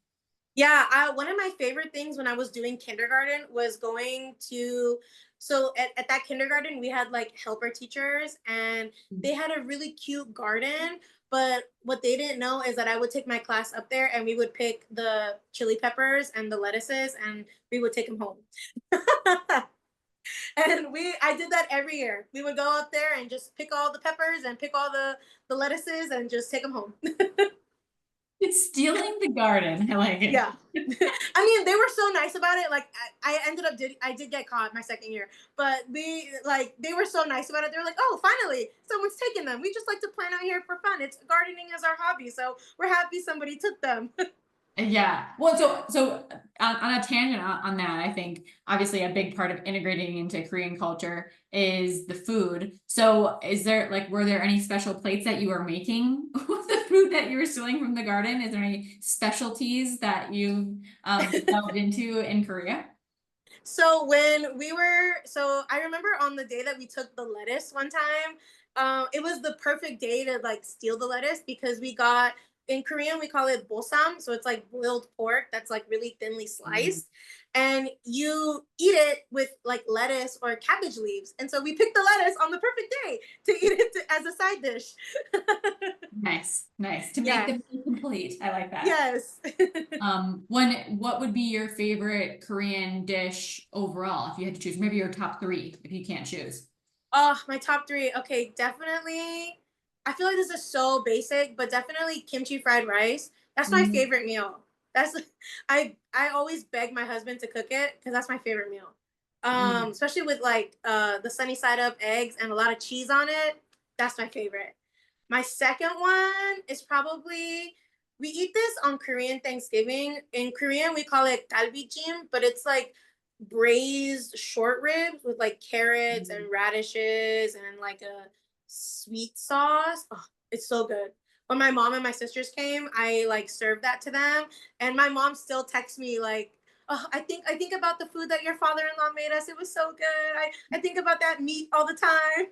Yeah, one of my favorite things when I was doing kindergarten was going to, so at that kindergarten, we had like helper teachers and they had a really cute garden. But what they didn't know is that I would take my class up there and we would pick the chili peppers and the lettuces and we would take them home. And I did that every year. We would go up there and just pick all the peppers and pick all the lettuces and just take them home. It's stealing the garden. I like it. Yeah. I mean, they were so nice about it. Like I ended up I did get caught my second year, but they were so nice about it. They were like, "Oh, finally, someone's taking them. We just like to plan out here for fun. It's gardening is our hobby, so we're happy somebody took them." Yeah. Well, so on a tangent on that, I think obviously a big part of integrating into Korean culture is the food. So is there like were there any special plates that you were making with the food that you were stealing from the garden? Is there any specialties that you delved into in Korea? So I remember on the day that we took the lettuce one time, it was the perfect day to like steal the lettuce because we got, in Korean we call it bosam, so it's like boiled pork that's like really thinly Mm, sliced, and you eat it with like lettuce or cabbage leaves. And so we picked the lettuce on the perfect day to eat it as a side dish. nice, nice. To make Yeah. the meal complete. I like that. Yes. What would be your favorite Korean dish overall if you had to choose? Maybe your top three if you can't choose. Oh, my top three. Okay, definitely. I feel like this is so basic, but definitely kimchi fried rice. That's my Mm, favorite meal. That's I always beg my husband to cook it because that's my favorite meal. mm. Especially with like the sunny side up eggs and a lot of cheese on it. That's my favorite. My second one is probably we eat this on Korean Thanksgiving. In Korean, we call it galbijim, but it's like braised short ribs with like carrots Mm. and radishes and like a sweet sauce. Oh, it's so good. When my mom and my sisters came, I like served that to them, and my mom still texts me like, "Oh, I think about the food that your father-in-law made us. It was so good. I think about that meat all the time."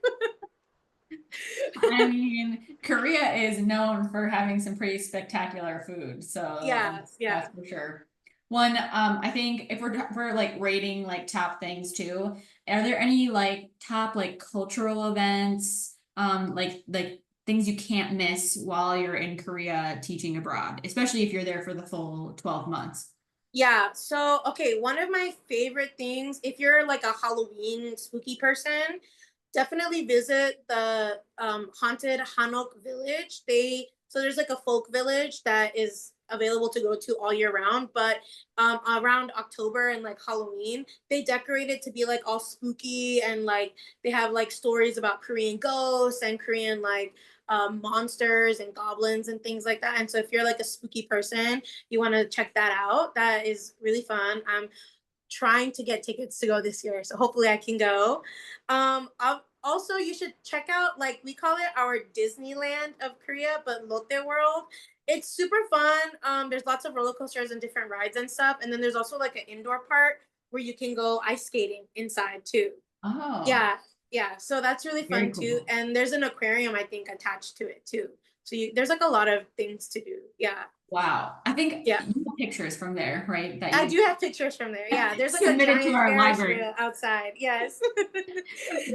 I mean, Korea is known for having some pretty spectacular food, so Yes, that's yeah. for sure. One, I think if we're like rating like top things too, are there any like top like cultural events, like things you can't miss while you're in Korea teaching abroad, especially if you're there for the full 12 months? Yeah. So, okay, one of my favorite things, if you're like a Halloween spooky person, definitely visit the haunted Hanok village. There's like a folk village that is available to go to all year round, but around October and like Halloween, they decorate it to be like all spooky and like they have like stories about Korean ghosts and Korean like monsters and goblins and things like that. And so if you're like a spooky person, you want to check that out. That is really fun. I'm trying to get tickets to go this year, so hopefully I can go. Also, you should check out like we call it our Disneyland of Korea, but Lotte World. It's super fun. There's lots of roller coasters and different rides and stuff, and then there's also like an indoor part where you can go ice skating inside too. Oh, Yeah, yeah. So that's really very fun too. cool. And there's an aquarium I think attached to it too. So there's like a lot of things to do. Yeah, Wow. I think yeah. you have pictures from there, right? That I you do have pictures from there. Yeah, there's like a submitted to giant our Ferris library. wheel outside. Yes.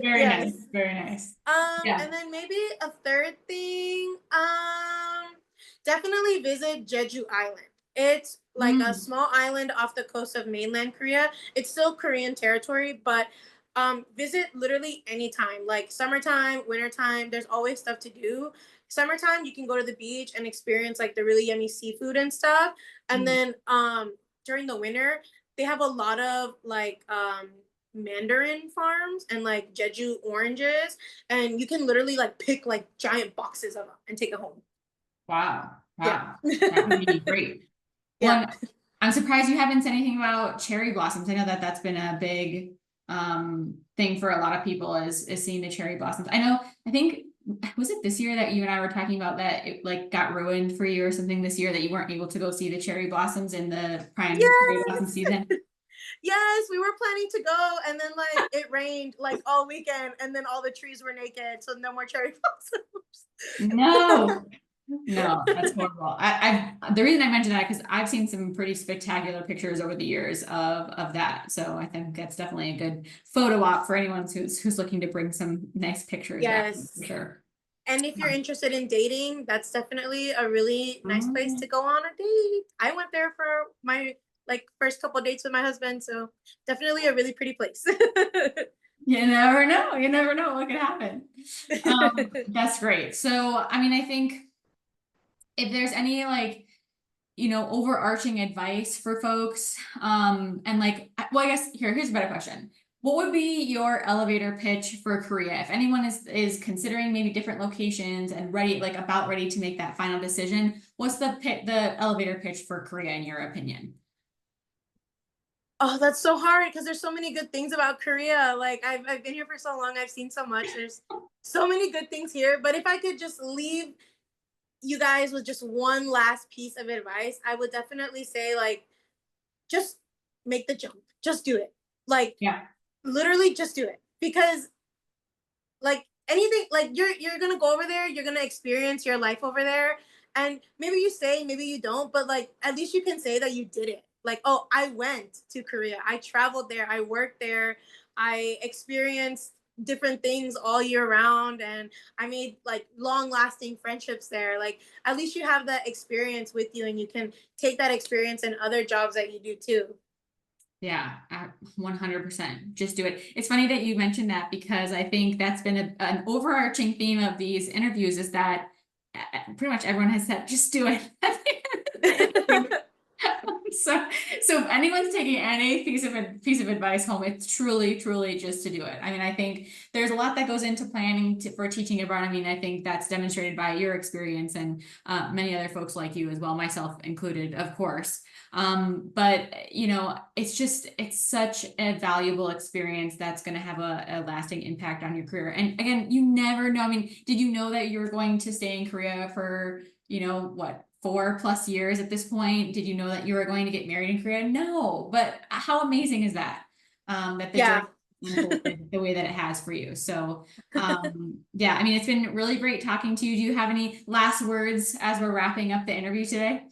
Very Yes. nice, very nice. Yeah. And then maybe a third thing, definitely visit Jeju Island. It's like a Mm, small island off the coast of mainland Korea. It's still Korean territory, but visit literally anytime, like summertime, wintertime, there's always stuff to do. Summertime, you can go to the beach and experience like the really yummy seafood and stuff. And mm. then during the winter, they have a lot of like mandarin farms and like Jeju oranges, and you can literally like pick like giant boxes of them and take it home. Wow. Yeah. Wow. That would be great. Yeah. One, I'm surprised you haven't said anything about cherry blossoms. I know that that's been a big thing for a lot of people is seeing the cherry blossoms. I know, I think was it this year that you and I were talking about that it like got ruined for you or something this year that you weren't able to go see the cherry blossoms in the prime cherry blossom Yes. season? Yes, we were planning to go, and then like it rained like all weekend, and then all the trees were naked, so no more cherry blossoms. No. No, that's horrible. I the reason I mentioned that because I've seen some pretty spectacular pictures over the years of that. So I think that's definitely a good photo op for anyone who's looking to bring some nice pictures back for Yes. sure. And if you're interested in dating, that's definitely a really nice place Um, to go on a date. I went there for my like first couple of dates with my husband, so definitely a really pretty place. you never know. You never know what could happen. That's great. So I mean, I think if there's any like overarching advice for folks, and like, well, I guess here's a better question. What would be your elevator pitch for Korea? If anyone is considering maybe different locations and about ready to make that final decision, what's the elevator pitch for Korea in your opinion? Oh, that's so hard because there's so many good things about Korea. Like I've been here for so long, I've seen so much. There's so many good things here. But if I could just leave you guys with just one last piece of advice, I would definitely say like just make the jump. Just do it. Like Yeah. literally just do it. Because like anything like you're gonna go over there, you're gonna experience your life over there, and maybe you say maybe you don't, but like at least you can say that you did it. Like, oh, I went to Korea, I traveled there, I worked there, I experienced different things all year round, and I made like long lasting friendships there. Like at least you have that experience with you, and you can take that experience in other jobs that you do too. Yeah, 100%. Just do it. It's funny that you mentioned that because I think that's been an overarching theme of these interviews is that pretty much everyone has said, just do it. So, so if anyone's taking any piece of advice home, it's truly just to do it. I mean, I think there's a lot that goes into planning for teaching abroad. I mean, I think that's demonstrated by your experience and many other folks like you as well, myself included, of course. But you know, it's such a valuable experience that's going to have a lasting impact on your career. And again, you never know. I mean, did you know that you were going to stay in Korea for, you know, what, 4+ years at this point? Did you know that you were going to get married in Korea? No, but how amazing is that? That the Yeah. journey unfolded the way that it has for you. So, yeah, I mean, it's been really great talking to you. Do you have any last words as we're wrapping up the interview today?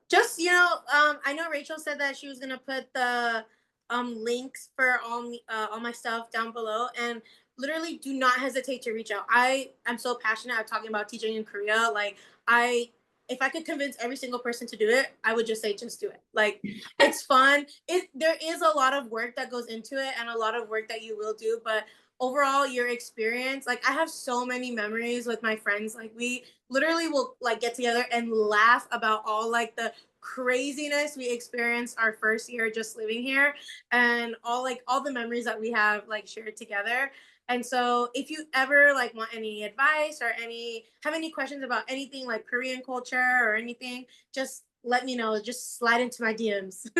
Just, I know Rachel said that she was gonna put the links for all my stuff down below, and literally do not hesitate to reach out. I am so passionate at talking about teaching in Korea. Like, I if I could convince every single person to do it, I would just say just do it. Like, it's fun. There is a lot of work that goes into it and a lot of work that you will do, but overall your experience, like, I have so many memories with my friends. Like, we literally will like get together and laugh about all like the craziness we experienced our first year just living here, and all the memories that we have like shared together. And so if you ever like want any advice or any questions about anything like Korean culture or anything, just let me know. Just slide into my DMs.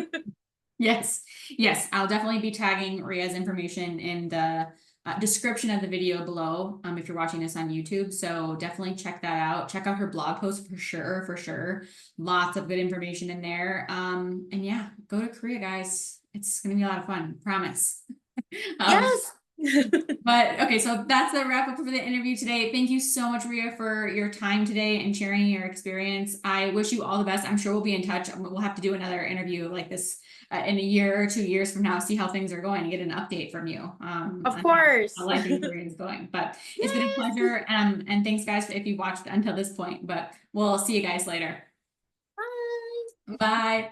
Yes, yes, I'll definitely be tagging Ria's information in the description of the video below if you're watching this on YouTube. So definitely check that out. Check out her blog post for sure, for sure. Lots of good information in there. And yeah, go to Korea, guys. It's gonna be a lot of fun, promise. Um, Yes. but okay, so that's the wrap up for the interview today. Thank you so much, Ria, for your time today and sharing your experience. I wish you all the best. I'm sure we'll be in touch. We'll have to do another interview like this in a year or 2 years from now, see how things are going, and get an update from you Of on how course. life in Korea is going. But it's been a Yes. pleasure. And thanks, guys, if you watched until this point. But we'll see you guys later. Bye. Bye.